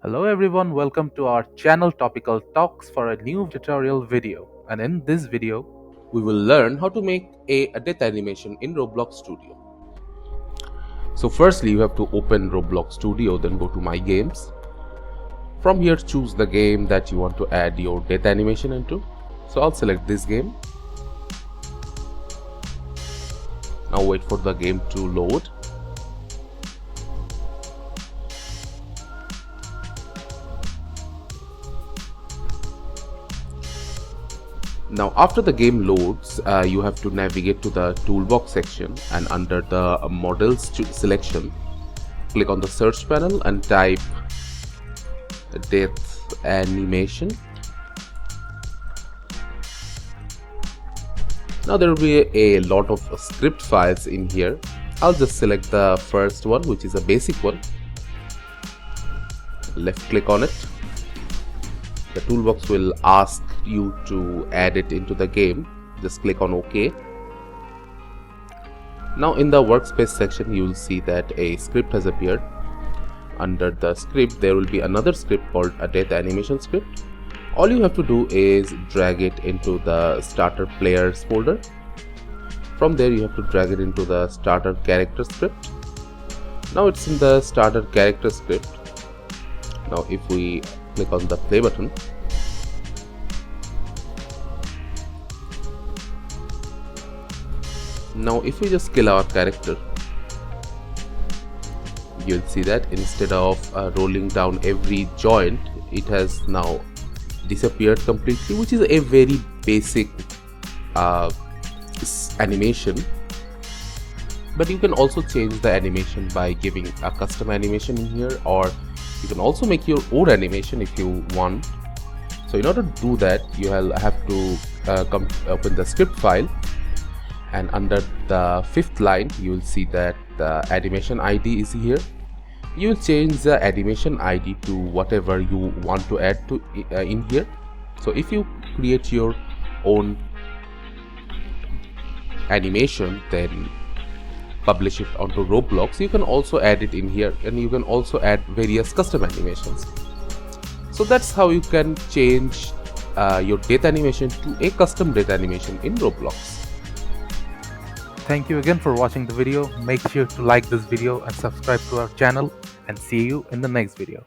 Hello everyone, welcome to our channel Topical Talks for a new tutorial video. And in this video, we will learn how to make a death animation in Roblox Studio. So firstly, you have to open Roblox Studio, then go to My Games. From here, choose the game that you want to add your death animation into. So I'll select this game. Now wait for the game to load. Now after the game loads, you have to navigate to the toolbox section, and under the models selection, click on the search panel and type death animation. Now there will be a lot of script files in here. I'll just select the first one, which is a basic one. Left click on it. The toolbox will ask you to add it into the game. Just click on OK. Now in the workspace section, you will see that a script has appeared. Under the script, there will be another script called a death animation script. All you have to do is drag it into the starter players folder. From there, you have to drag it into the starter character script. Now it's in the starter character script. Now if we click on the play button, now if we just kill our character, you'll see that instead of rolling down every joint, it has now disappeared completely, which is a very basic animation. But you can also change the animation by giving a custom animation in here, or you can also make your own animation if you want. So in order to do that, you have to open the script file, and under the fifth line you will see that the animation ID is here. You will change the animation ID to whatever you want to add to in here. So if you create your own animation, then publish it onto Roblox, you can also add it in here, and you can also add various custom animations. So that's how you can change your death animation to a custom death animation in Roblox. thank you again for watching the video. Make sure to like this video and subscribe to our channel, and see you in the next video.